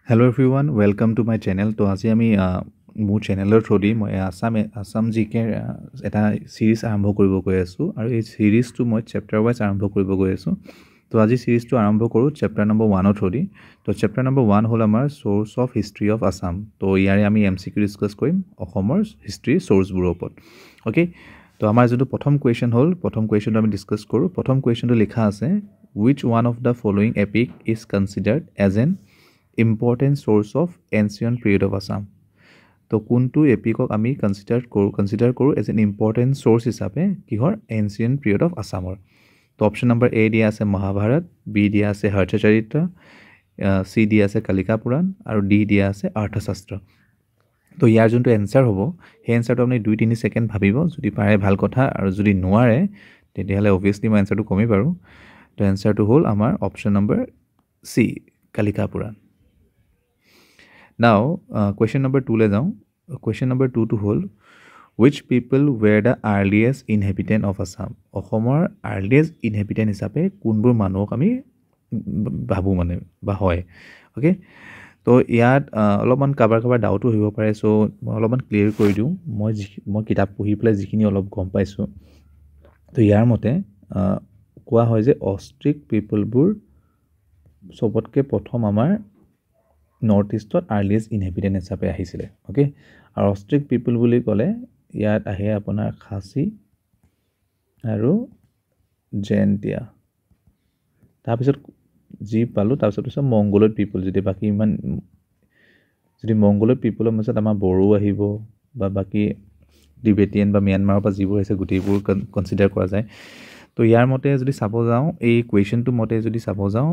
Hello everyone, welcome to my channel. তো আজি আমি মোৰ চেনেলৰ থ্ৰুদি মই আসাম জিকে এটা সিৰিজ আৰম্ভ কৰিব গৈ আছোঁ আৰু এই সিৰিজটো মই চেপ্টাৰ ৱাইজ আৰম্ভ কৰিব গৈ আছোঁ। তো আজি সিৰিজটো আৰম্ভ কৰোঁ চেপ্টাৰ নম্বৰ 1 থ্ৰুদি। তো চেপ্টাৰ নম্বৰ 1 হ'ল আমাৰ source of history of Assam. তো ইয়াৰে আমি MCQ ডিছকাছ কৰিম অসমৰ হিষ্ট্ৰী সোৰ্সবোৰৰ ওপৰত। ওকে, তো আমাৰ যোনটো প্ৰথম কুৱেশ্যন হ'ল, প্ৰথম কুৱেশ্যনটো আমি ডিছকাছ কৰোঁ। প্ৰথম কুৱেশ্যনটো লিখা আছে, which one of the following epic is considered as an important source of ancient period of Assam? তো কোনটো এপিকক আমি কনচিডাৰ কৰোঁ এজ এন ইম্পৰ্টেণ্ট চ'ৰ্চ হিচাপে কিহৰ এনচিয়েণ্ট পিৰিয়ড অফ আছামৰ। তো অপশ্যন নম্বৰ এ দিয়া আছে মহাভাৰত, বি দিয়া আছে হৰ্ষচৰিত্ৰ, চি দিয়া আছে কালিকা পুৰাণ আৰু ডি দিয়া আছে অৰ্থশাস্ত্ৰ। তো ইয়াৰ যোনটো এনচাৰ হ'ব সেই এনচাৰটো আপুনি 2-3 ছেকেণ্ড ভাবিব, যদি পাৰে ভাল কথা, আৰু যদি নোৱাৰে তেতিয়াহ'লে অভিয়াছলি মই এনচাৰটো কমেই পাৰোঁ। তো এনচাৰটো হ'ল আমাৰ option number C, Kalika Purana. Now, question number 2 le jaun. Question number 2 to hol, which people were the earliest inhabitant of Assam? Ohomor earliest inhabitant hisabe kunbur manok ami babu mane ba hoy. Okay, তো ইয়াত অলপমান কাবাৰ ডাউটো হ'ব পাৰে, চ' মই অলপমান clear কৰি দিওঁ। মই কিতাপ পঢ়ি পেলাই যিখিনি অলপ গম পাইছোঁ, তো ইয়াৰ মতে কোৱা হয় যে অষ্ট্ৰিক পিপলবোৰ চবতকৈ প্ৰথম আমাৰ নৰ্থ ইষ্টত আৰ্লিয়েষ্ট ইনহেবিটেণ্ট হিচাপে আহিছিলে। অ'কে, আৰু অষ্ট্ৰিক পিপুল বুলি ক'লে ইয়াত আহে আপোনাৰ খাচী আৰু জয়ন্তীয়া। তাৰপিছত যি পালোঁ তাৰপিছত মংগোলইড পিপুল, যদি বাকী ইমান যদি মংগোলইড পিপুলৰ মাজত আমাৰ বড়ো আহিব বা বাকী টিবেটিয়ান বা ম্যানমাৰৰ পৰা যিবোৰ আহিছে গোটেইবোৰ কনচিডাৰ কৰা যায়। তো ইয়াৰ মতে যদি চাব যাওঁ, এই কুৱেশ্যনটো মতে যদি চাব যাওঁ,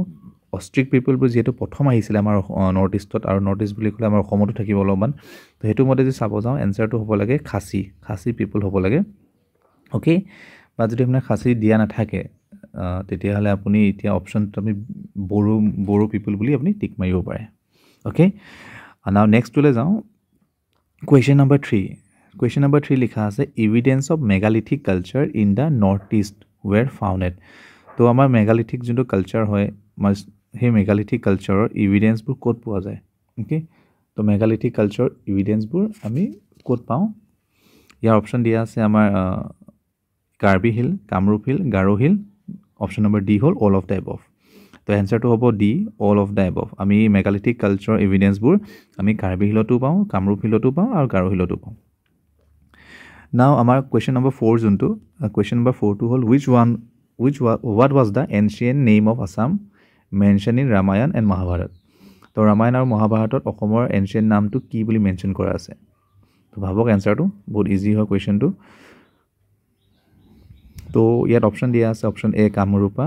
অষ্ট্ৰিক পিপুলবোৰ যিহেতু প্ৰথম আহিছিলে আমাৰ নৰ্থ ইষ্টত, আৰু নৰ্থ ইষ্ট বুলি ক'লে আমাৰ অসমতো থাকিব অলপমান, তো সেইটো মতে যদি চাব যাওঁ এনচাৰটো হ'ব লাগে খাচী পিপুল হ'ব লাগে। অ'কে, বা যদি আপোনাৰ খাচী দিয়া নাথাকে তেতিয়াহ'লে আপুনি এতিয়া অপশ্যনটো আপুনি বড়ো পিপুল বুলি আপুনি টিক মাৰিব পাৰে। অ'কে, নাও নেক্সটটোলৈ যাওঁ। Question number 3। কুৱেশ্যন নম্বৰ 3 লিখা আছে, evidence of megalithic culture in the north east were founded. তো আমাৰ মেগালিথিক যোনটো কালচাৰ হয়, সেই মেগালিথিক কালচাৰৰ ইভিডেন্সবোৰ ক'ত পোৱা যায়? অ'কে, তো মেগালিথিক কালচাৰৰ ইভিডেন্সবোৰ আমি ক'ত পাওঁ? ইয়াৰ অপশ্যন দিয়া আছে আমাৰ Karbi hill, Kamrup hill, Garo hill. Option number D হ'ল অল অফ দ্য এবভ। তো এনচাৰটো হ'ব D, all of the above. আমি মেগালিথিক কালচাৰৰ ইভিডেন্সবোৰ আমি কাৰ্বি হিলতো পাওঁ, কামৰূপ হিলতো পাওঁ আৰু গাৰো হিলতো পাওঁ। নাও আমাৰ কুৱেশ্যন নম্বৰ 4 যোনটো, কুৱেশ্যন নম্বৰ 4টো হ'ল, what was the ancient name of Assam mentioned in Ramayana and Mahabharata? তো ৰামায়ণ আৰু মহাভাৰতত অসমৰ এনচিয়েণ্ট নামটো কি বুলি মেনশ্যন কৰা আছে? তো ভাবক এনচাৰটো, বহুত ইজি হয় কুৱেশ্যনটো। তো ইয়াত অপশ্যন দিয়া আছে, option A Kamarupa,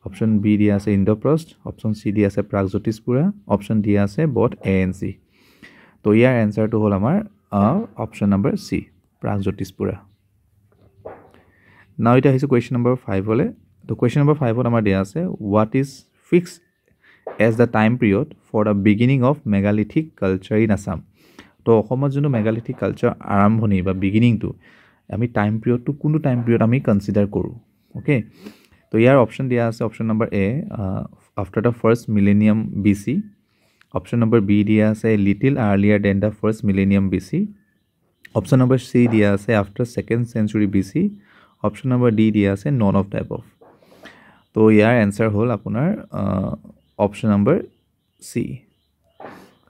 option B দিয়া আছে ইন্দ্ৰপ্ৰস্থ, অপশ্যন চি দিয়া আছে প্ৰাগজ্যোতিষপুৰা, অপশ্যন দিয়া আছে বথ ANC। তো ইয়াৰ এনচাৰটো হ'ল আমাৰ অপশ্যন নম্বৰ চি, প্ৰাগজ্যোতিষপুৰা। নাও এতিয়া আহিছোঁ কুৱেশ্যন নম্বৰ 5লৈ। তো কুৱেশ্যন নম্বৰ 5ত আমাৰ দিয়া আছে, what is fix as the time period for the beginning of megalithic culture in Assam. তো অসমত যোনটো মেগালিথিক কালচাৰ আৰম্ভণি বা বিগিনিংটো, আমি টাইম পিৰিয়ডটো কোনটো টাইম পিৰিয়ড আমি কনচিডাৰ কৰোঁ? অ'কে, তো ইয়াৰ অপশ্যন দিয়া আছে, option number A after the first millennium BC, option number B দিয়া আছে little earlier than the first millennium BC, option number C দিয়া আছে after second century BC, option number D দিয়া আছে নন অফ দ্য এবভ। তো ইয়াৰ answer হ'ল আপোনাৰ option number C,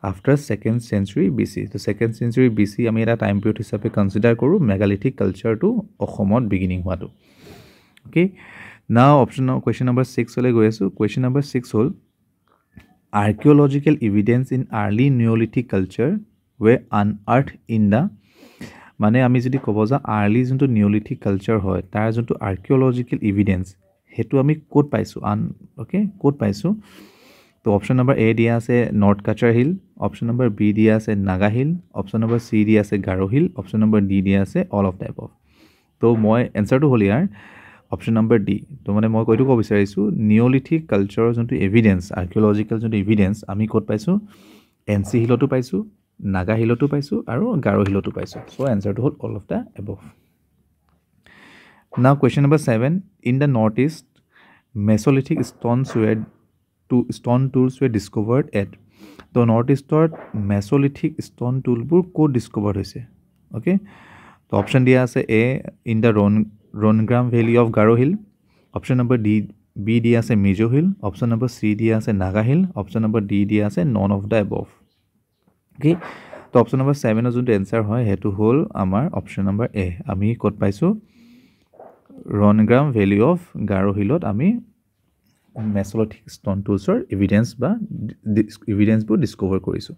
after second century BC। তো ছেকেণ্ড চেঞ্চুৰী BC আমি এটা টাইম পিৰিয়ড হিচাপে কনচিডাৰ কৰোঁ মেগালিথিক কালচাৰটো অসমত বিগিনিং হোৱাটো। অ'কে, নাও কুৱেশ্যন নম্বৰ 6লৈ গৈ আছোঁ। কুৱেশ্যন নম্বৰ 6 হ'ল, archaeological evidence in early neolithic culture we unearth in the, মানে আমি যদি ক'ব যাওঁ আৰ্লি যোনটো নিঅ'লিথিক কালচাৰ হয় তাৰ যোনটো আৰ্কিঅ'লজিকেল ইভিডেন্স সেইটো আমি ক'ত পাইছোঁ? ক'ত পাইছোঁ? তো অপশ্যন নম্বৰ এ দিয়া আছে north Cachar hill, option number B দিয়া আছে Naga hill, option number C দিয়া আছে Garo hill, option number D দিয়া আছে অল অফ দ্য এবভ। তো মই এনচাৰটো হ'ল ইয়াৰ অপশ্যন নম্বৰ ডি। তো মানে মই ক'ব বিচাৰিছোঁ নিঅ'লিথিক কালচাৰৰ যোনটো এভিডেন্স, আৰ্কিঅ'লজিকেল যোনটো এভিডেন্স আমি ক'ত পাইছোঁ? NC হিলতো পাইছোঁ, নাগা হিলতো পাইছোঁ আৰু গাৰো হিলতো পাইছোঁ। চ' এনচাৰটো হ'ল all of the above. Now question number 7, in the north east mesolithic stone tools were discovered at. তো নৰ্থ ইষ্টৰ মেছ'লিথিক ষ্ট'ন টুলবোৰ ক'ত ডিস্কভাৰ হৈছে অ'কে তো অপশ্যন দিয়া আছে A in the Rongram valley of Garo hill option number B দিয়া আছে Mizo hill option number C দিয়া আছে Naga hill option number D দিয়া আছে none of the above okay তো অপশ্যন নম্বৰ 7ৰ যোনটো এনচাৰ হয় সেইটো হ'ল আমাৰ অপশ্যন নম্বৰ এ আমি ক'ত পাইছোঁ ৰনগ্ৰাম ভেলী অফ গাৰো হিলত আমি মেছ'লিথিক ষ্ট'ন টুলছৰ এভিডেন্সবোৰ ডিস্কভাৰ কৰিছোঁ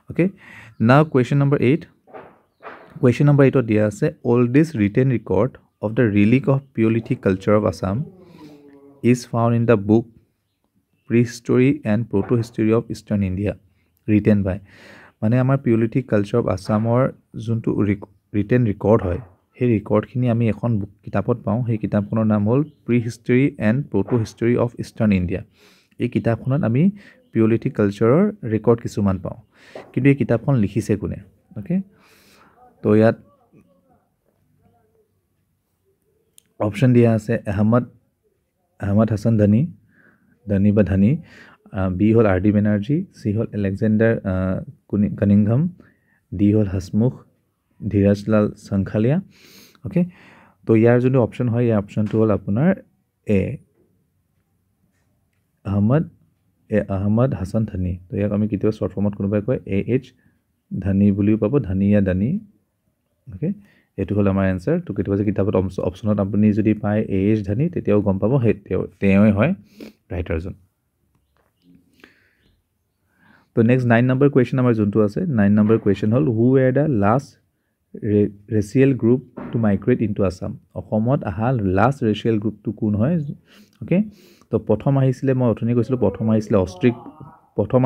okay now question number 8 question number 8ত দিয়া আছে oldest written record of the relic of Paleolithic culture of Assam is found in the book Prehistory and Proto-History of Eastern India written by মানে আমাৰ Paleolithic culture of Assamৰ যোনটো written record হয় সেই ৰেকৰ্ডখিনি আমি এখন কিতাপত পাওঁ সেই কিতাপখনৰ নাম হ'ল Prehistory and Proto-History of Eastern India এই কিতাপখনত আমি Paleolithic cultureৰ ৰেকৰ্ড কিছুমান পাওঁ কিন্তু এই কিতাপখন লিখিছে কোনে অ'কে তো ইয়াত অপশ্যন দিয়া আছে আহমদ হাছান ধনী বা ধনী বি হ'ল আৰ ডি বেনাৰ্জী চি হ'ল এলেকজেণ্ডাৰ কানিংহাম ডি হ'ল হাসমুখ ধীৰাজলাল সংখালিয়া অ'কে তো ইয়াৰ যোনটো অপশ্যন হয় ইয়াৰ অপশ্যনটো হ'ল আপোনাৰ এ আহমদ হাছান ধনী তো ইয়াক আমি কেতিয়াবা শ্বৰ্ট ফৰ্মত কোনোবাই কয় AH ধনী বুলিও পাব ধনীয়া ধনী অ'কে এইটো হ'ল আমাৰ এনচাৰ তো কেতিয়াবা যে কিতাপত অপশ্যনত আপুনি যদি পায় AH ধনী তেতিয়াও গম পাব সেই তেওঁৱে হয় ৰাইটাৰজন তো নেক্সট 9 নম্বৰ কুৱেশ্যন আমাৰ যোনটো আছে 9 নম্বৰ কুৱেশ্যন হ'ল who were the last racial group to migrate into Assam অসমত অহা লাষ্ট ৰেচিয়েল গ্ৰুপটো কোন হয় অ'কে তো প্ৰথম আহিছিলে মই অথনি কৈছিলোঁ প্ৰথম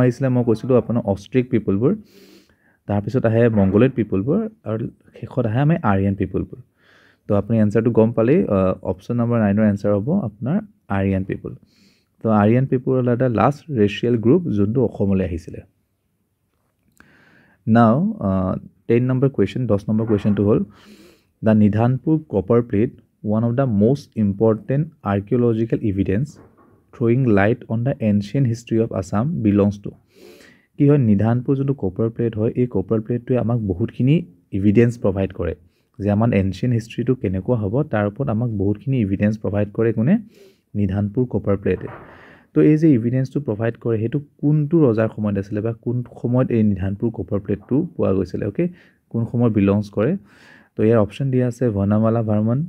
আহিছিলে মই কৈছিলোঁ আপোনাৰ অষ্ট্ৰিক পিপলবোৰ তাৰপিছত আহে মংগোলিয়ড পিপলবোৰ আৰু শেষত আহে আমি আৰিয়ান পিপলবোৰ তো আপুনি এনচাৰটো গম পালেই অপশ্যন নম্বৰ 9ৰ এনচাৰ হ'ব আপোনাৰ আৰিয়ান পিপল তো আৰিয়ান পিপল হ'ল এটা লাষ্ট ৰেচিয়েল গ্ৰুপ যোনটো অসমলৈ আহিছিলে নাও 10 নম্বৰ কুৱেশ্যন 10 নম্বৰ কুৱেশ্যনটো হ'ল the Nidhanpur copper plate one of the most important archaeological evidence throwing light on the ancient history of Assam belongs to কি হয় নিধানপুৰ যোনটো কপাৰ প্লেট হয় এই কপাৰ প্লেটটোৱে আমাক বহুতখিনি ইভিডেন্স প্ৰভাইড কৰে যে আমাৰ এনচিয়েণ্ট হিষ্ট্ৰীটো কেনেকুৱা হ'ব তাৰ ওপৰত আমাক বহুতখিনি ইভিডেন্স প্ৰভাইড কৰে কোনে নিধানপুৰ কপাৰ প্লেটে তো এই যে ইভিডেন্সটো প্ৰভাইড কৰে সেইটো কোনটো ৰজাৰ সময়ত আছিলে বা কোন সময়ত এই নিধানপুৰ কপাৰ প্লেটটো পোৱা গৈছিলে অ'কে কোন সময়ত বিলংছ কৰে তো ইয়াৰ অপশ্যন দিয়া আছে বৰ্ণমালা বৰ্মন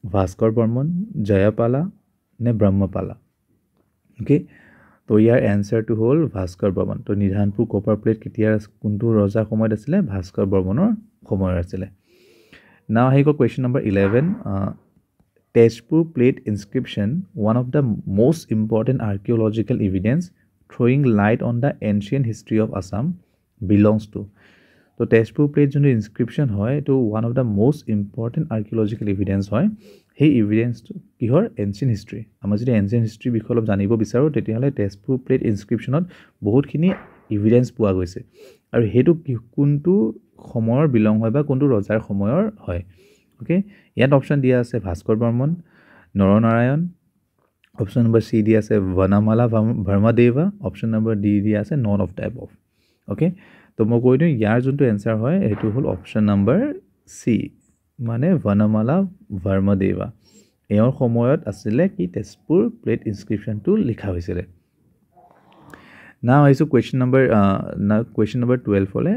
ভাস্কৰ বৰ্মন জয়পালা নে ব্ৰহ্মপালা অ'কে তো ইয়াৰ এনচাৰটো হ'ল ভাস্কৰ বৰ্মন তো নিধানপুৰ কপাৰ প্লেট কেতিয়া কোনটো ৰজাৰ সময়ত আছিলে ভাস্কৰ বৰ্মনৰ সময়ত আছিলে নাও আহি গ'ল question number 11 Tezpur plate inscription one of the most important archaeological evidence throwing light on the ancient history of Assam belongs to তো তেজপুৰ প্লেট যোনটো ইনস্ক্ৰিপশ্যন হয় এইটো one of the most important archaeological evidence হয় সেই ইভিডেন্সটো কিহৰ এনচিয়েণ্ট হিষ্ট্ৰী আমাৰ যদি ancient হিষ্ট্ৰীৰ বিষয়ে অলপ জানিব বিচাৰোঁ তেতিয়াহ'লে তেজপুৰ প্লেট ইনস্ক্ৰিপশ্যনত বহুতখিনি ইভিডেন্স পোৱা গৈছে আৰু সেইটো কোনটো সময়ৰ বিলং হয় বা কোনটো ৰজাৰ সময়ৰ হয় অ'কে ইয়াত অপশ্যন দিয়া আছে Bhaskar Barman Naranarayan option number C দিয়া আছে Banamala Varmadeva option number D দিয়া আছে none of the above okay তো মই কৈ দিওঁ ইয়াৰ যোনটো এনচাৰ হয় সেইটো হ'ল অপশ্যন নম্বৰ চি মানে বনমালা ভাৰ্মাদেৱা এওঁৰ সময়ত আছিলে কি তেজপুৰ প্লেট ইনস্ক্ৰিপশ্যনটো লিখা হৈছিলে নাও আহিছোঁ কুৱেশ্যন নম্বৰ 12 হ'লে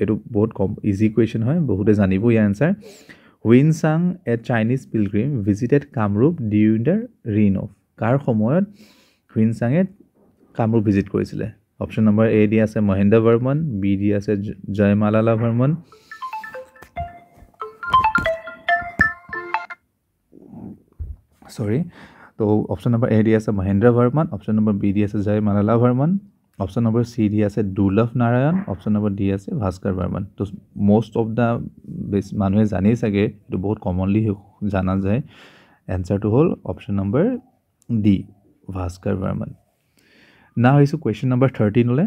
এইটো বহুত কম ইজি কুৱেশ্যন হয় বহুতে জানিব ইয়াৰ answer Hiuen Tsang a Chinese pilgrim visited Kamrup during the reign of কাৰ সময়ত হুইনচাঙে কামৰূপ ভিজিট কৰিছিলে অপশ্যন নম্বৰ এ দিয়া আছে মহেন্দ্ৰ বৰ্মন বি দিয়া আছে জয়মালালা বৰ্মন তো অপশ্যন নম্বৰ এ দিয়া আছে Mahendra Barman option number B দিয়া আছে জয়মালালা বৰ্মন অপশ্যন নম্বৰ চি দিয়া আছে দুৰ্লভ নাৰায়ণ অপশ্যন নম্বৰ ডি আছে ভাস্কৰ বৰ্মন তো মষ্ট অফ দ্য মানুহে জানেই চাগে এইটো বহুত কমনলি জানা যায় এনচাৰটো হ'ল option number D Bhaskar Barman now আহিছোঁ কুৱেশ্যন নম্বৰ 13 হ'লে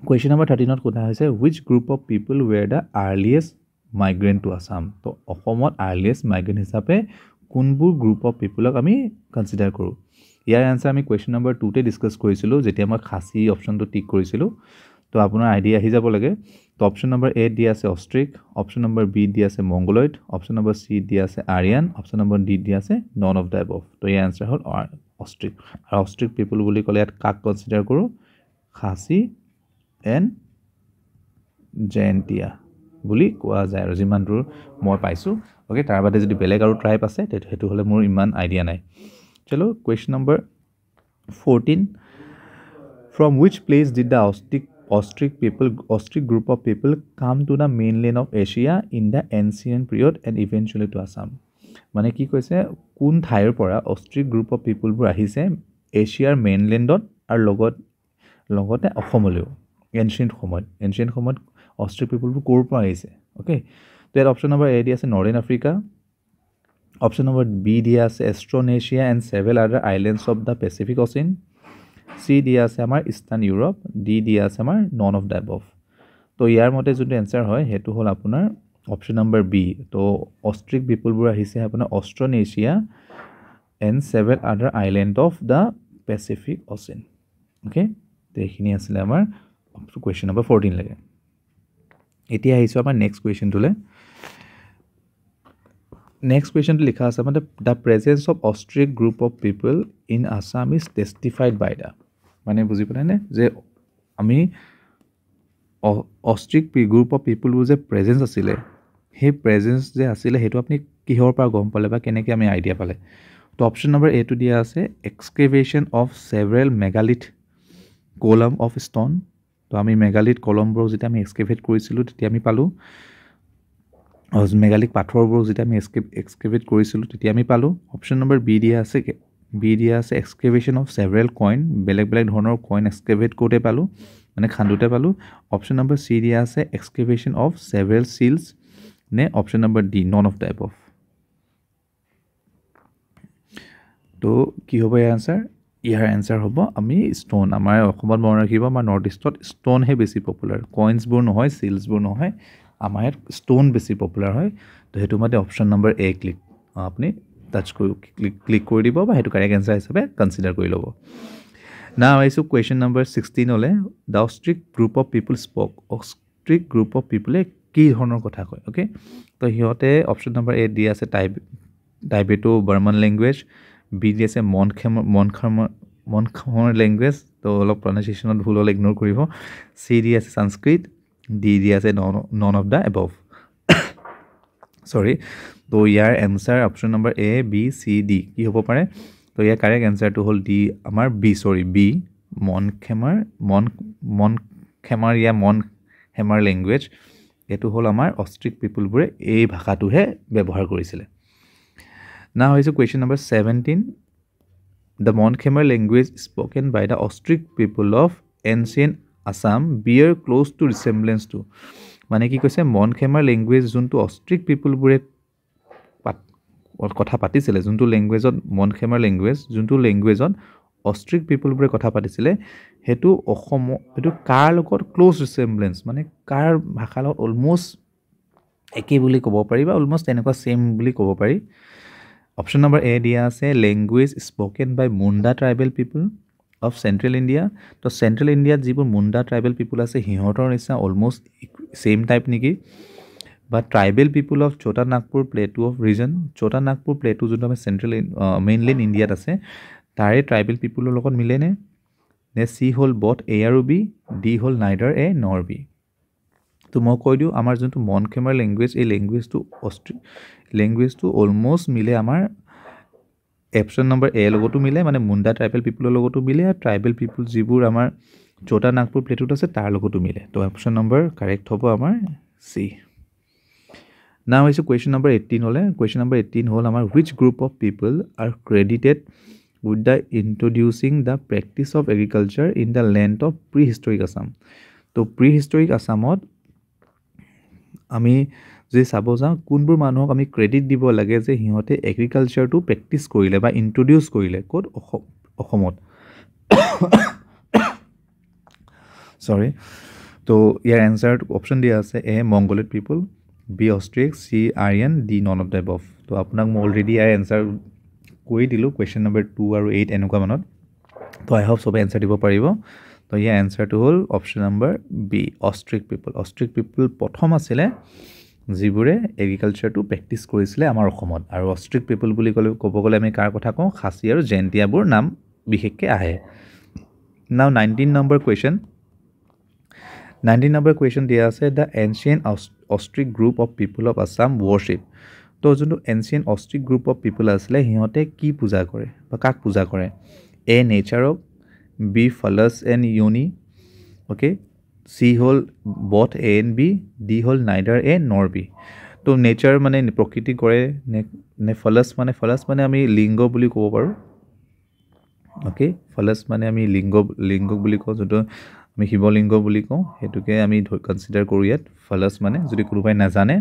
কুৱেশ্যন নম্বৰ 13ত সোধা হৈছে which group of people were the earliest migrant to Assam তো অসমত আৰ্লিয়েষ্ট মাইগ্ৰেণ্ট হিচাপে কোনবোৰ গ্ৰুপ অফ পিপলক আমি কনচিডাৰ কৰোঁ ইয়াৰ এনচাৰ আমি কুৱেশ্যন নম্বৰ 2তে ডিছকাছ কৰিছিলোঁ যেতিয়া মই খাচী অপশ্যনটো টিক কৰিছিলোঁ তো আপোনাৰ আইডিয়া আহি যাব লাগে তো অপশ্যন নম্বৰ এ দিয়া আছে অষ্ট্ৰিক অপশ্যন নম্বৰ বি দিয়া আছে মংগলয়েড অপশ্যন নম্বৰ চি দিয়া আছে আৰিয়ান অপশ্যন নম্বৰ ডি দিয়া আছে নন অফ দ্য এবভ তো ইয়াৰ এনচাৰ হ'ল অষ্ট্ৰিক আৰু অষ্ট্ৰিক পিপুল বুলি ক'লে ইয়াত কাক কনচিডাৰ কৰোঁ খাচী এণ্ড জয়ন্তীয়া বুলি কোৱা যায় আৰু যিমান দূৰ মই পাইছোঁ অ'কে তাৰ বাদে যদি বেলেগ আৰু ট্ৰাইব আছে সেইটো হ'লে মোৰ ইমান আইডিয়া নাই চলো question number 14 from which place did the ostrich group of people come to the mainland of Asia in the ancient period and eventually to Assam মানে কি কৈছে কোন ঠাইৰ পৰা অষ্ট্ৰিক গ্ৰুপ অফ পিপুলবোৰ আহিছে এছিয়াৰ মেইনলেণ্ডত আৰু লগতে অসমলৈও এনচিয়েণ্ট সময়ত অষ্ট্ৰিক পিপুলবোৰ ক'ৰ পৰা আহিছে অ'কে তো ইয়াত অপশ্যন নম্বৰ এ দিয়া আছে north Africa option number B দিয়া আছে Austronesia and several other islands of the Pacific ocean C দিয়া আছে আমাৰ ইষ্টাৰ্ণ ইউৰোপ ডি দিয়া আছে আমাৰ নন অফ দ্য এবভ তো ইয়াৰ মতে যোনটো এনচাৰ হয় সেইটো হ'ল আপোনাৰ অপশ্যন নম্বৰ বি তো অষ্ট্ৰিক পিপুলবোৰ আহিছে আপোনাৰ Austronesia and several other island of the Pacific ocean okay তো এইখিনি আছিলে আমাৰ কুৱেশ্যন নম্বৰ 14 লাগে এতিয়া আহিছোঁ আমাৰ নেক্সট কুৱেশ্যনটোলৈ নেক্সট কুৱেশ্যনটো লিখা আছে মানে the presence of Austric group of people in Assam is testified by the মানে বুজি পালেনে যে আমি অষ্ট্ৰিক গ্ৰুপ অফ পিপুলবোৰ যে প্ৰেজেঞ্চ আছিলে সেই প্ৰেজেঞ্চ যে আছিলে সেইটো আপুনি কিহৰ পৰা গম পালে বা কেনেকৈ আমি আইডিয়া পালে তো অপশ্যন নম্বৰ এটো দিয়া আছে এক্সকেভেশ্যন অফ ছেভেৰেল মেগালিথ কলম অফ ষ্ট'ন তো আমি মেগালিথ কলমবোৰ যেতিয়া আমি এক্সকেভেট কৰিছিলোঁ তেতিয়া আমি পালোঁ মেগালিথ পাথৰবোৰ যেতিয়া আমি এক্সকেভেট কৰিছিলোঁ তেতিয়া আমি পালোঁ অপশ্যন নম্বৰ বি দিয়া আছে এক্সকেভেশ্যন অফ ছেভেৰেল কইন বেলেগ ধৰণৰ কইন এক্সকেভেট কৰোঁতে পালোঁ মানে খান্দোতে পালোঁ অপশ্যন নম্বৰ চি দিয়া আছে এক্সকেভেশ্যন অফ ছেভেৰেল চিলছ নে option number D none of the above তো কি হ'ব ইয়াৰ এনচাৰ হ'ব আমি ষ্ট'ন আমাৰ অসমত মনত ৰাখিব আমাৰ নৰ্থ ইষ্টত ষ্ট'নহে বেছি পপুলাৰ কইনছবোৰ নহয় চিলছবোৰ নহয় আমাৰ ইয়াত ষ্ট'ন বেছি পপুলাৰ হয় তো সেইটো মতে অপশ্যন নম্বৰ এ আপুনি ক্লিক কৰি দিব বা সেইটো কাৰেক্ট এনচাৰ হিচাপে কনচিডাৰ কৰি ল'ব না আহিছোঁ কুৱেশ্যন নম্বৰ 16 হ'লে the Austric group of people spoke Austric group of পিপুলে কি ধৰণৰ কথা কয় অ'কে তো সিহঁতে অপশ্যন নম্বৰ এ দি আছে টাইবেটো বাৰ্মান লেংগুৱেজ বি দি আছে মনখামৰ লেংগুৱেজ তো অলপ প্ৰনাউন্সিয়েশ্যনত ভুল হ'লে ইগন'ৰ কৰিব চি দি আছে সংস্কৃত ডি দি আছে নন অফ দ্য এবভ চৰি তো ইয়াৰ answer option number A B C D কি হ'ব পাৰে তো ইয়াৰ কাৰেক্ট এনচাৰটো হ'ল ডি আমাৰ বি মনখেমাৰ লেংগুৱেজ এইটো হ'ল আমাৰ অষ্ট্ৰিক পিপুলবোৰে এই ভাষাটোহে ব্যৱহাৰ কৰিছিলে না হৈছে question number 17 the Mon Khmer language spoken by the Austric people of ancient Assam bear close two ৰিচেম্বলেঞ্চ two মানে কি কৈছে মনখেমাৰ লেংগুৱেজ যোনটো অষ্ট্ৰিক পিপুলবোৰে কথা পাতিছিলে যোনটো লেংগুৱেজত অষ্ট্ৰিক পিপুলবোৰে কথা পাতিছিলে সেইটো কাৰ লগত ক্ল'জ ৰিচেম্বলেঞ্চ মানে কাৰ ভাষাৰ লগত অলম'ষ্ট একেই বুলি ক'ব পাৰি বা অলম'ষ্ট তেনেকুৱা ছেম বুলি ক'ব পাৰি অপশ্যন নম্বৰ এ দিয়া আছে language spoken by Munda tribal people of central India তো চেণ্ট্ৰেল ইণ্ডিয়াত যিবোৰ মুণ্ডা ট্ৰাইবেল পিপুল আছে সিহঁতৰ নিচিনা অলম'ষ্ট ছেম টাইপ নেকি বা ট্ৰাইবেল পিপুল অফ ছোটা নাগপুৰ প্লেটু অফ ৰিজন ছোটা নাগপুৰ প্লেটু যোনটো আমাৰ চেণ্ট্ৰেল মেইনলেণ্ড ইণ্ডিয়াত আছে তাৰে ট্ৰাইবেল পিপুলৰ লগত মিলেনে নে চি হ'ল বথ এ আৰু বি ডি হ'ল নাইডাৰ এ নৰ বি তো মই কৈ দিওঁ আমাৰ যোনটো মনখেমাৰ লেংগুৱেজ এই লেংগুৱেজটো অলম'ষ্ট মিলে আমাৰ অপশ্যন নম্বৰ এ লগতো মিলে মানে মুণ্ডা ট্ৰাইবেল পিপুলৰ লগতো মিলে আৰু ট্ৰাইবেল পিপুল যিবোৰ আমাৰ ছোটা নাগপুৰ প্লেটুত আছে তাৰ লগতো মিলে তো অপশ্যন নম্বৰ কাৰেক্ট হ'ব আমাৰ চি নাও হৈছে কুৱেশ্যন নম্বৰ 18 হ'লে কুৱেশ্যন নম্বৰ 18 হ'ল আমাৰ which group of people are credited with the introducing the practice of agriculture in the land of prehistoric Assam তো প্ৰি হিষ্টৰিক আছামত আমি যদি চাব যাওঁ কোনবোৰ মানুহক আমি ক্ৰেডিট দিব লাগে যে সিহঁতে এগ্ৰিকালচাৰটো প্ৰেক্টিচ কৰিলে বা ইন্ট্ৰডিউচ কৰিলে ক'ত অসমত চৰি তো ইয়াৰ এনচাৰ অপশ্যন দিয়া আছে A Mongoloid people B Austric C Aryan D none of the above তো আপোনাক মই অলৰেডি ইয়াৰ এনচাৰ কৈ দিলোঁ কুৱেশ্যন নম্বৰ 2 আৰু 8 এনেকুৱা মানত তো আই হোপ সবে এনচাৰ দিব পাৰিব তো ইয়াৰ এনচাৰটো হ'ল অপশ্যন নম্বৰ বি অষ্ট্ৰিক পিপল প্ৰথম আছিলে যিবোৰে এগ্ৰিকালচাৰটো প্ৰেক্টিছ কৰিছিলে আমাৰ অসমত আৰু অষ্ট্ৰিক পিপল বুলি ক'ব গ'লে আমি কাৰ কথা কওঁ খাচী আৰু জয়ন্তীয়াবোৰ নাম বিশেষকৈ আহে নাও 19 নম্বৰ কুৱেশ্যন দিয়া আছে the ancient Austric group of people of Assam worship তো যোনটো ancient Austric group of people আছিলে সিহঁতে কি পূজা কৰে বা কাক পূজা কৰে এ নেচাৰক বি ফলছ এণ্ড ইউনি অ'কে চি হ'ল both A and B D হ'ল নাইডাৰ এ নৰ বি তো নেচাৰ মানে প্ৰকৃতি কৰে নে ফলছ মানে আমি লিংগ বুলি ক'ব পাৰোঁ অ'কে ফলছ মানে আমি লিংগ বুলি কওঁ যোনটো আমি শিৱলিংগ বুলি কওঁ সেইটোকে আমি কনচিডাৰ কৰোঁ ইয়াত ফলছ মানে যদি কোনোবাই নাজানে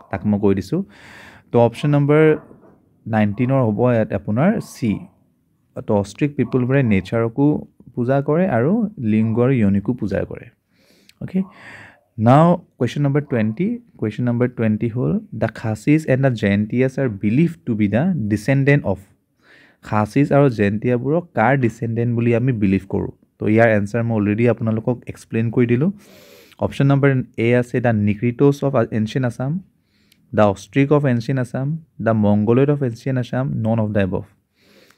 তাক মই কৈ দিছোঁ তো অপশ্যন নম্বৰ 19 হ'ব ইয়াত আপোনাৰ চি তো অষ্ট্ৰিক পিপলবোৰে নেচাৰকো পূজা কৰে আৰু লিংগ আৰু ইউনিকো পূজা কৰে অ'কে নাও কুৱেশ্যন নম্বৰ 20 হ'ল the Khasis and the Jaintias are believe to be the descendant of Khasis আৰু জয়ন্তীয়াবোৰক কাৰ ডিচেণ্ডেণ্ট বুলি আমি বিলিভ কৰোঁ তো ইয়াৰ এনচাৰ মই অলৰেডি আপোনালোকক এক্সপ্লেইন কৰি দিলোঁ অপশ্যন নম্বৰ এ আছে the Negritos of ancient Assam the Austric of ancient Assam the Mongoloid of ancient Assam none of the above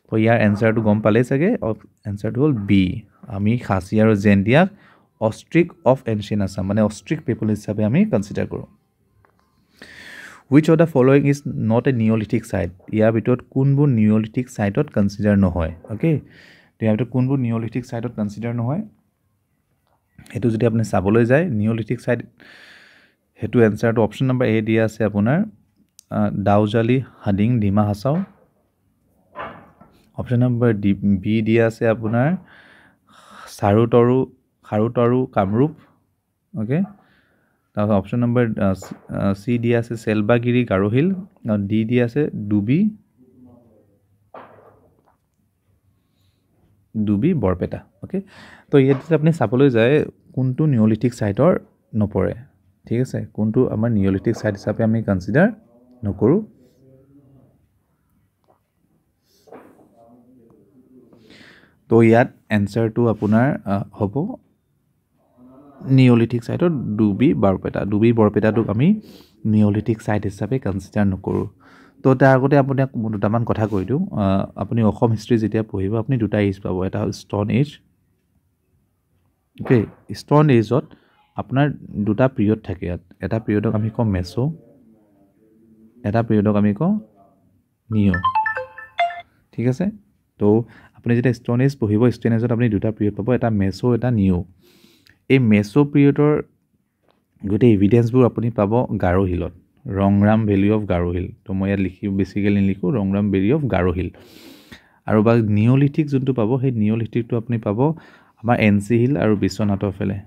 তো ইয়াৰ এনচাৰটো গম পালেই চাগে এনচাৰটো হ'ল বি আমি খাচী আৰু জয়ন্তীয়াক অষ্ট্ৰিক অফ এনচিয়েণ্ট আছাম মানে অষ্ট্ৰিক পিপল হিচাপে আমি কনচিডাৰ কৰোঁ which of the following is not a neolithic site ইয়াৰ ভিতৰত কোনবোৰ নিঅ'লিথিক চাইটত কনচিডাৰ নহয় অ'কে তো ইয়াৰ ভিতৰত কোনবোৰ নিঅ'লিথিক চাইটত কনচিডাৰ নহয় সেইটো যদি আপুনি চাবলৈ যায় নিঅ'লিথিক চাইট সেইটো এনচাৰটো অপশ্যন নম্বৰ এ দিয়া আছে আপোনাৰ Daojali Hading Dima Hasao option number B দিয়া আছে আপোনাৰ খাৰুতৰু কামৰূপ অ'কে তাৰপিছত অপশ্যন নম্বৰ চি দিয়া আছে চেলবাগিৰি গাৰোহিল আৰু ডি দিয়া আছে ডুবি বৰপেটা অ'কে তো ইয়াত যদি আপুনি চাবলৈ যায় কোনটো নিঅ'লিথিক চাইটৰ নপৰে ঠিক আছে কোনটো আমাৰ নিঅ'লিথিক চাইট হিচাপে আমি কনচিডাৰ নকৰোঁ তো ইয়াত এনচাৰটো আপোনাৰ হ'ব নিঅ'লিথিক চাইটৰ ডুবি বৰপেটাটোক আমি নিঅ'লিথিক চাইট হিচাপে কনচিডাৰ নকৰোঁ তো তাৰ আগতে আপোনাক দুটামান কথা কৈ দিওঁ আপুনি অসম হিষ্ট্ৰী যেতিয়া পঢ়িব আপুনি দুটা এজ পাব এটা হ'ল ষ্ট'ন এজ অ'কে ষ্ট'ন এজত আপোনাৰ দুটা পিৰিয়ড থাকে ইয়াত এটা পিৰিয়ডক আমি কওঁ মেছ' এটা পিৰিয়ডক আমি কওঁ নিঅ' ঠিক আছে তো আপুনি যেতিয়া ষ্ট'ন এজ পঢ়িব ষ্ট'ন এজত আপুনি দুটা পিৰিয়ড পাব এটা মেছ' এটা নিঅ' এই মেছ' পিৰিয়ডৰ গোটেই এভিডেঞ্চবোৰ আপুনি পাব গাৰো হিলত Rongram valley of Garo hill তো মই ইয়াত বেছিকেলি নিলিখোঁ Rongram valley of Garo hill আৰু বা নিঅ'লিথিক যোনটো পাব সেই নিঅ'লিথিকটো আপুনি পাব আমাৰ NC হিল আৰু বিশ্বনাথৰ ফালে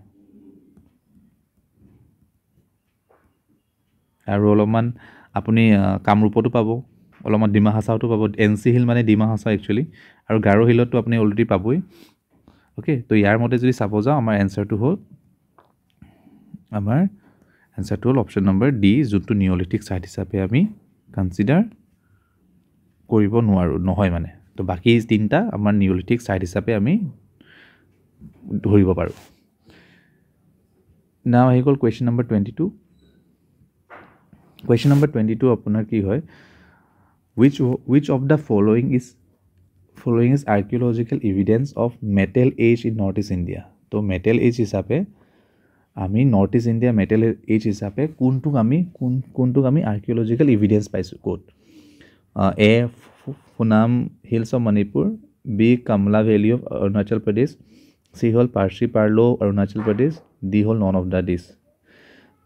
আৰু অলপমান আপুনি কামৰূপতো পাব অলপমান ডিমা হাছাওতো পাব NC হিল মানে ডিমা হাছাও একচুৱেলি আৰু গাৰো হিলতো আপুনি অলৰেডি পাবই অ'কে তো ইয়াৰ মতে যদি চাব যাওঁ আমাৰ এনচাৰটো হ'ল অপশ্যন নম্বৰ ডি যোনটো নিঅ'লিথিক চাইট হিচাপে আমি কনচিডাৰ কৰিব নহয় মানে তো বাকী তিনিটা আমাৰ নিঅ'লিথিক চাইট হিচাপে আমি ধৰিব পাৰোঁ নাও আহি গ'ল কুৱেশ্যন নম্বৰ 22 কুৱেশ্যন নম্বৰ 22 আপোনাৰ কি হয় which of the following is archaeological evidence of metal age in North East India তো metal age হিচাপে আমি north east India metal age হিচাপে কোনটোক আমি আৰ্কিঅ'লজিকেল এভিডেঞ্চ পাইছোঁ ক'ত A Phunam hills of Manipur B Kamla valley of Arunachal Pradesh C হ'ল পাৰ্চি পাৰ্লো অৰুণাচল প্ৰদেশ ডি হ'ল নন অফ দ্য দিছ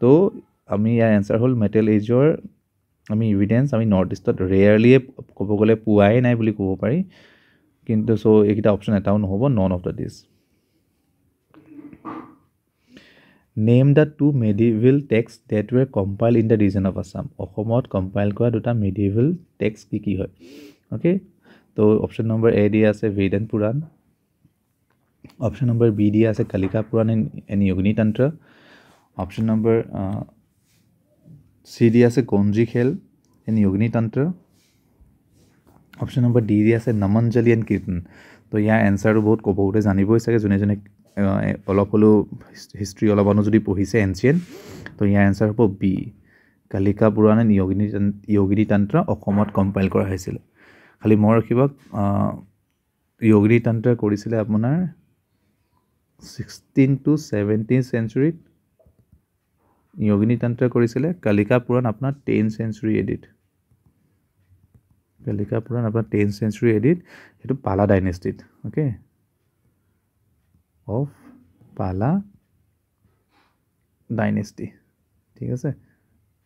তো আমি ইয়াৰ এনচাৰ হ'ল মেটেল এজৰ আমি এভিডেঞ্চ আমি নৰ্থ ইষ্টত ৰেয়াৰলিয়ে ক'ব গ'লে পোৱাই নাই বুলি ক'ব পাৰি কিন্তু চ' এইকেইটা অপশ্যন এটাও নহ'ব known of the this name the to medieval text that were compile in the region of Assam অসমত কম্পাইল কৰা দুটা মেডিভেল টেক্সট কি হয় অ'কে তো অপশ্যন নম্বৰ এ দিয়া আছে বেদ পুৰাণ অপশ্যন নম্বৰ বি দিয়া আছে কালিকা পুৰাণ এণ্ড অগ্নিতন্ত্ৰ অপশ্যন নম্বৰ চি দিয়া আছে কঞ্জি খেল এণ্ড অগ্নিতন্ত্ৰ অপশ্যন নম্বৰ ডি দি আছে নমঞ্জলি এণ্ড কীৰ্তন তো ইয়াৰ এনচাৰটো বহুতে জানিবই চাগে যোনে অলপ হ'লেও হিষ্ট্ৰী অলপমানো যদি পঢ়িছে এনচিয়েণ্ট তো ইয়াৰ এনচাৰ হ'ব বি কালিকা পুৰাণ এণ্ড য়োগিনী তন্ত্ৰ অসমত কম্পাইল কৰা হৈছিল খালি মই ৰাখিব য়োগিনী তন্ত্ৰ কৰিছিলে আপোনাৰ 16 to 17th century য়োগিনী তন্ত্ৰ কৰিছিলে কালিকা পুৰাণ আপোনাৰ 10th century এডিট কালিকা পুৰাণ আপোনাৰ 10th century এডিট সেইটো পালা ডাইনেষ্টিত ওকে অফ পালা ডাইনেষ্টি ঠিক আছে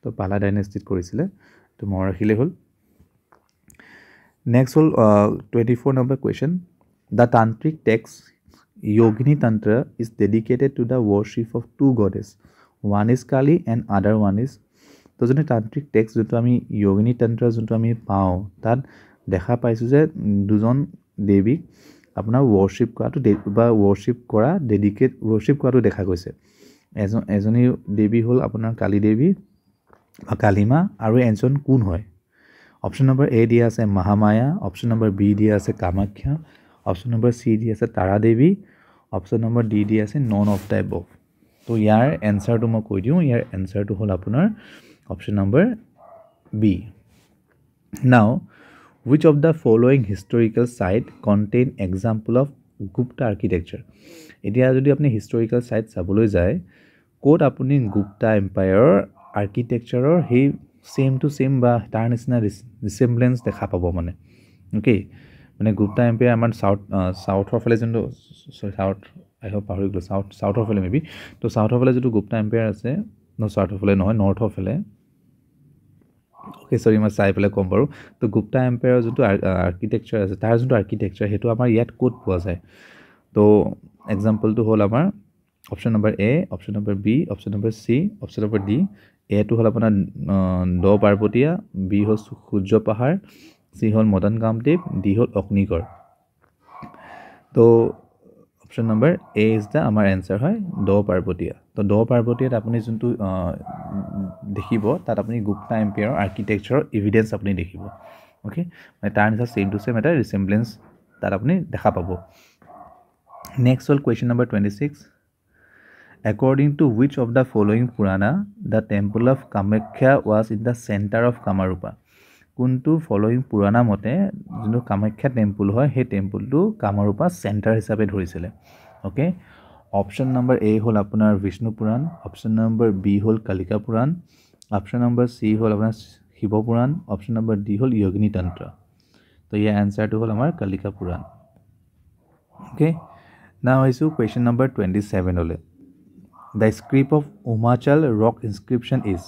তো পালা ডাইনেষ্টিত কৰিছিলে তো মই ৰাখিলে হ'ল নেক্সট হ'ল 24 number question the Tantrik text Yogini Tantra is dedicated to the worship of two goddesses. One is Kali and other one is তো যোনটো তান্ত্ৰিক টেক্সট যোনটো আমি য়োগিনী তন্ত্ৰ যোনটো আমি পাওঁ তাত দেখা পাইছোঁ যে দুজন দেৱীক আপোনাৰ ৱৰ্শ্বিপ কৰাটো বা ৱৰ্শ্বিপ কৰাটো দেখা গৈছে এজনী দেৱী হ'ল আপোনাৰ কালী দেৱী বা কালীমা আৰু এজন কোন হয় অপশ্যন নম্বৰ এ দিয়া আছে মহামায়া অপশ্যন নম্বৰ বি দিয়া আছে কামাখ্যা অপশ্যন নম্বৰ চি দি আছে তাৰা দেৱী অপশ্যন নম্বৰ ডি দি আছে নন অফ দ্য এবভ তো ইয়াৰ এনচাৰটো মই কৈ দিওঁ ইয়াৰ এনচাৰটো হ'ল আপোনাৰ option number B now which of the following historical site contain example of Gupta architecture এতিয়া যদি আপুনি হিষ্টৰিকেল চাইট চাবলৈ যায় ক'ত আপুনি গুপ্তা এম্পায়াৰৰ আৰ্কিটেকচাৰৰ সেই ছেম টু ছেম বা তাৰ নিচিনা ৰিচেম্বলেঞ্চ দেখা পাব মানে অ'কে মানে গুপ্তা এম্পায়াৰ আমাৰ চাউথৰ ফালে যোনটো চাউথ পাহৰি গ'লোঁ চাউথৰ ফালে মেবি তো চাউথৰ ফালে যিটো গুপ্তা এম্পায়াৰ আছে চাউথৰ ফালে নহয় নৰ্থৰ ফালে অ'কে চৰি মই চাই পেলাই ক'ম বাৰু তো গুপ্তা এম্পায়াৰৰ যোনটো আৰ্কিটেকচাৰ আছে তাৰ যোনটো আৰ্কিটেকচাৰ সেইটো আমাৰ ইয়াত ক'ত পোৱা যায় তো এক্সাম্পলটো হ'ল আমাৰ option number A option number B option number C option number D এটো হ'ল আপোনাৰ দ পাৰ্বতীয়া বি হ'ল সূৰ্য পাহাৰ চি হ'ল মদন কামদেৱ ডি হ'ল অগ্নিগড় তো option number A is the আমাৰ এনচাৰ হয় দ পাৰ্বতীয়া তো দ পাৰ্বতীয়াত আপুনি যোনটো দেখিব তাত আপুনি গুপ্তা এম্পায়াৰৰ আৰ্কিটেকচাৰৰ এভিডেঞ্চ আপুনি দেখিব অ'কে মানে তাৰ নিচিনা ছেম টু ছেম এটা ৰিচেম্বলেঞ্চ তাত আপুনি দেখা পাব নেক্সট হ'ল question number 26 According to which of the following Purana, the temple of Kamakhya was in the center of Kamarupa? কোনটো ফলোয়িং পুৰাণা মতে যোনটো কামাখ্যা টেম্পল হয় সেই টেম্পলটো কামৰূপা চেণ্টাৰ হিচাপে ধৰিছিলে অ'কে অপশ্যন নম্বৰ এ হ'ল আপোনাৰ বিষ্ণু পুৰাণ অপশ্যন নম্বৰ বি হ'ল কালিকা পুৰাণ অপশ্যন নম্বৰ চি হ'ল আপোনাৰ শিৱ পুৰাণ অপশ্যন নম্বৰ ডি হ'ল য়োগিনী তন্ত্ৰ তো ইয়াৰ এনচাৰটো হ'ল আমাৰ কালিকা পুৰাণ অ'কে নাও আহিছোঁ কুৱেশ্যন নম্বৰ 27 হ'লে the script of Umachal rock inscription is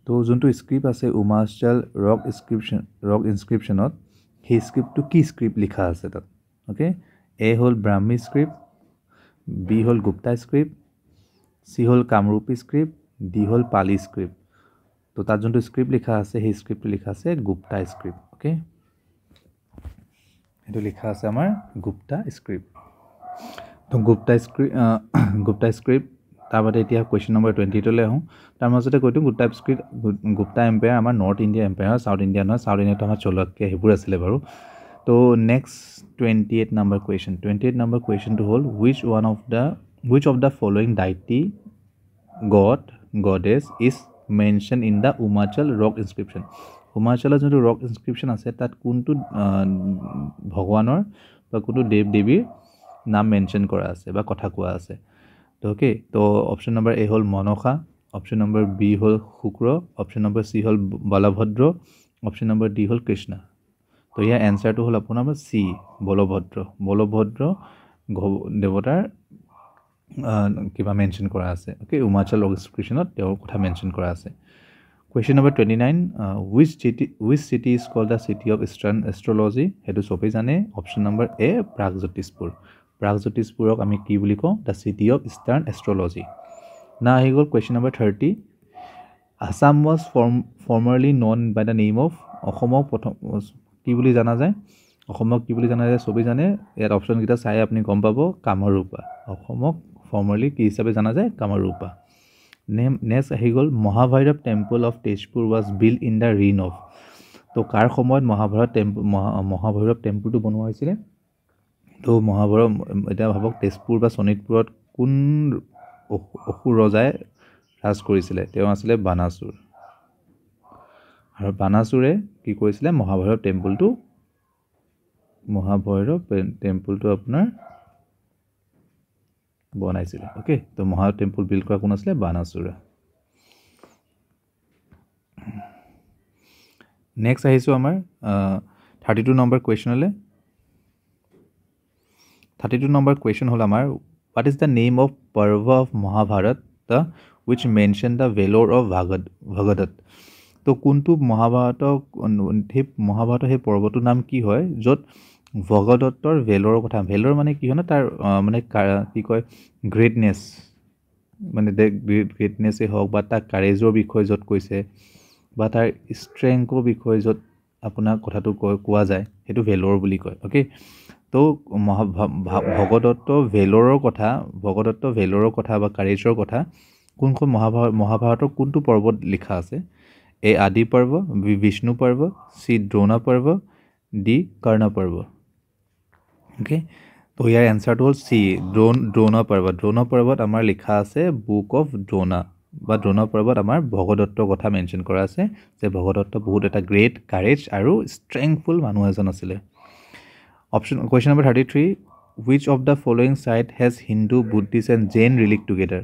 তো যোনটো স্ক্ৰিপ্ট আছে উমাচল ৰক ইনস্ক্ৰিপশ্যনত সেই স্ক্ৰিপ্টটো কি স্ক্ৰিপ্ট লিখা আছে তাত অ'কে এ হ'ল ব্ৰাহ্মী স্ক্ৰিপ্ট বি হ'ল গুপ্তা স্ক্ৰিপ্ট চি হ'ল কামৰূপী স্ক্ৰিপ্ট ডি হ'ল পালি স্ক্ৰিপ্ট তো তাত যোনটো স্ক্ৰিপ্ট লিখা আছে সেই স্ক্ৰিপ্টটো লিখা আছে গুপ্তা স্ক্ৰিপ্ট অ'কে সেইটো লিখা আছে আমাৰ গুপ্তা স্ক্ৰিপ্ট তো গুপ্তা স্ক্ৰিপ্ট তাৰপাতে এতিয়া কুৱেশ্যন নম্বৰ 28লৈ আহোঁ তাৰ মাজতে কৈ দিওঁ গুপ্তা এম্পায়াৰ আমাৰ north India empire south India নহয় চাউথ ইণ্ডিয়াটো আমাৰ চলুৱাক্য সেইবোৰ আছিলে বাৰু তো নেক্সট 28 নম্বৰ কুৱেশ্যনটো হ'ল which of the following deity goddess is mentioned in the Umachal rock inscription উমাচলৰ যোনটো ৰক ইনস্ক্ৰিপশ্যন আছে তাত কোনটো ভগৱানৰ বা কোনটো দেৱ দেৱীৰ নাম মেনশ্যন কৰা আছে বা কথা কোৱা আছে তো অ'কে তো অপশ্যন নম্বৰ এ হ'ল মনসা অপশ্যন নম্বৰ বি হ'ল শুক্ৰ অপশ্যন নম্বৰ চি হ'ল বলভদ্ৰ অপশ্যন নম্বৰ ডি হ'ল কৃষ্ণ তো ইয়াৰ এনচাৰটো হ'ল আপোনাৰ চি বলভদ্ৰ দেৱতাৰ কিবা মেনশ্যন কৰা আছে অ'কে উমাচল ৰক ইনস্ক্ৰিপশ্যনত তেওঁৰ কথা মেনশ্যন কৰা আছে question number 29 which city is called the city of Eastern astrology সেইটো চবেই জানে অপশ্যন নম্বৰ এ প্ৰাগজ্যোতিষপুৰক আমি কি বুলি কওঁ the city of eastern astrology না আহি গ'ল question number 30 Assam was formerly known by the name of অসমক প্ৰথম কি বুলি জনা যায় চবেই জানে ইয়াত অপশ্যনকেইটা চাই আপুনি গম পাব কামৰূপা অসমক ফৰ্মাৰলি কি হিচাপে জনা যায় কামৰূপা নেক্সট আহি গ'ল Mahabhairav temple of Tezpur was build in the reign of তো কাৰ সময়ত মহাভৈৰৱ টেম্পলটো বনোৱা হৈছিলে তো মহাভৈৰৱ এতিয়া ভাবক তেজপুৰ বা শোণিতপুৰত কোন অসুৰ ৰজাই ৰাজ কৰিছিলে তেওঁ আছিলে বানাসুৰ আৰু বানাসুৰে কি কৰিছিলে মহাভৈৰৱ টেম্পলটো আপোনাৰ বনাইছিলে ওকে তো মহাভৈৰৱ টেম্পল বিল্ড কৰা কোন আছিলে বানাসুৰ নেক্সট আহিছো আমাৰ 32 নম্বৰ কুৱেশ্যনলৈ 32 নম্বৰ কুৱেশ্যন হ'ল আমাৰ what is the name of parva of Mahabharata which mention the valor of Bhagadat তো কোনটো মহাভাৰতৰ সেই পৰ্বটোৰ নাম কি হয় য'ত ভগদত্তৰ ভেলৰ কথা ভেলৰ মানে কি হয় না তাৰ মানে কি কয় গ্ৰেটনেছ মানে গ্ৰেটনেছেই হওক বা তাৰ কাৰেজৰ বিষয়ে য'ত কৈছে বা তাৰ ষ্ট্ৰেংথৰ বিষয়ে য'ত আপোনাৰ কথাটো কোৱা যায় সেইটো ভেলৰ বুলি কয় অ'কে তো ভগদত্ত ভেলৰৰ কথা বা কাৰেজৰ কথা কোনখন মহাভাৰতৰ কোনটো পৰ্বত লিখা আছে এ আদি পৰ্ব বি বিষ্ণু পৰ্ব চি দ্ৰোণ পৰ্ব ডি কৰ্ণ পৰ্ব অ'কে তো ইয়াৰ এনচাৰটো হ'ল চি দ্ৰোণ পৰ্বত আমাৰ লিখা আছে বুক অফ দ্ৰোণা বা দ্ৰোণ পৰ্বত আমাৰ ভগদত্তৰ কথা মেনশ্যন কৰা আছে যে ভগদত্ত বহুত এটা গ্ৰেট কাৰেজ আৰু ষ্ট্ৰেংথফুল মানুহ এজন আছিলে question number 33 which of the following site has Hindu Buddhist and Jain relic together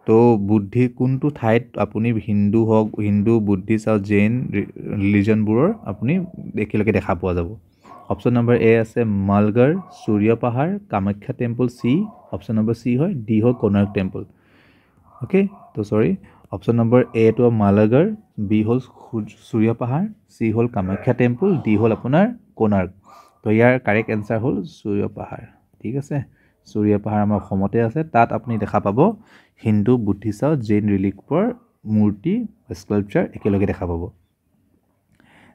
তো বুদ্ধি কোনটো ঠাইত আপুনি হিন্দু বুদ্ধিষ্ট আৰু জৈন ৰিলিজনবোৰৰ আপুনি একেলগে দেখা পোৱা যাব অপশ্যন নম্বৰ এ আছে মালগড় সূৰ্য পাহাৰ Kamakhya temple C option number C হয় ডি হ'ল কোনাৰ্ক টেম্পল অ'কে তো সৰি অপশ্যন নম্বৰ এ টো মালগড় বি হ'ল সূৰ্য পাহাৰ চি হ'ল কামাখ্যা টেম্পল ডি হ'ল আপোনাৰ কোনাৰ্ক তো ইয়াৰ কাৰেক্ট এনচাৰ হ'ল সূৰ্য পাহাৰ ঠিক আছে সূৰ্য পাহাৰ আমাৰ অসমতে আছে তাত আপুনি দেখা পাব হিন্দু বুদ্ধিষ্ট আৰু জৈন ৰিলিকৰ মূৰ্তি স্কাল্পচাৰ একেলগে দেখা পাব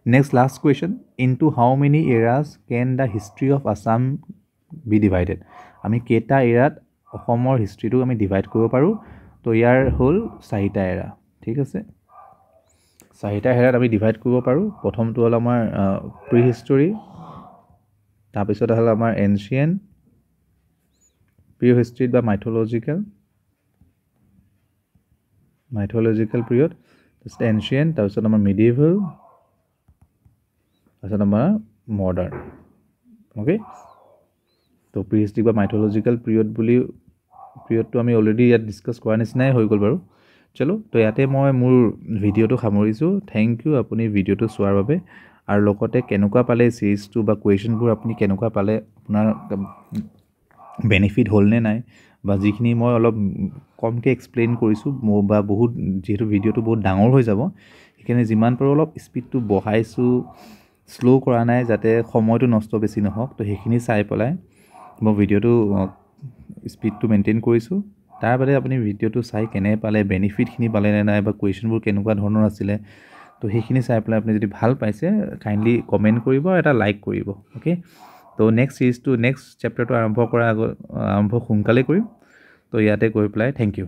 next last question into how many eras can the history of Assam be divided আমি কেইটা এৰাত অসমৰ হিষ্ট্ৰীটো আমি ডিভাইড কৰিব পাৰোঁ তো ইয়াৰ হ'ল 4টা এৰা ঠিক আছে 4টা এৰাত আমি ডিভাইড কৰিব পাৰোঁ প্ৰথমটো হ'ল আমাৰ প্ৰি হিষ্টৰী তাৰপিছত হ'ল আমাৰ এনচিয়েণ্ট প্ৰি হিষ্ট্ৰী বা মাইথলজিকেল পিৰিয়ড তাৰপিছত এনচিয়েণ্ট তাৰপিছত আমাৰ মিডিয়েভেল তাৰপিছত আমাৰ মডাৰ্ণ অ'কে তো প্ৰি হিষ্ট্ৰী বা মাইথলজিকেল পিৰিয়ডটো আমি অলৰেডি ইয়াত ডিছকাছ কৰা নিচিনাই হৈ গ'ল বাৰু চলো তো ইয়াতে মই মোৰ ভিডিঅ'টো সামৰিছোঁ থেংক ইউ আপুনি ভিডিঅ'টো চোৱাৰ বাবে আৰু লগতে কেনেকুৱা পালে চিৰিজটো বা কুৱেশ্যনবোৰ আপুনি কেনেকুৱা পালে আপোনাৰ বেনিফিট হ'লনে নাই বা যিখিনি মই অলপ কমকৈ এক্সপ্লেইন কৰিছোঁ বা বহুত যিহেতু ভিডিঅ'টো বহুত ডাঙৰ হৈ যাব সেইকাৰণে যিমান পাৰোঁ অলপ স্পীডটো বঢ়াইছোঁ শ্ল' কৰা নাই যাতে সময়টো নষ্ট বেছি নহওক তো সেইখিনি চাই পেলাই মই ভিডিঅ'টো স্পীডটো মেইনটেইন কৰিছোঁ তাৰ বাদে আপুনি ভিডিঅ'টো চাই কেনে পালে বেনিফিটখিনি পালেনে নাই বা কুৱেশ্যনবোৰ কেনেকুৱা ধৰণৰ আছিলে তো সেইখিনি চাই পেলাই আপুনি যদি ভাল পাইছে কাইণ্ডলি কমেণ্ট কৰিব আৰু এটা লাইক কৰিব অ'কে তো নেক্সট চেপ্টাৰটো আৰম্ভ সোনকালে কৰিম তো ইয়াতে গৈ পেলাই থেংক ইউ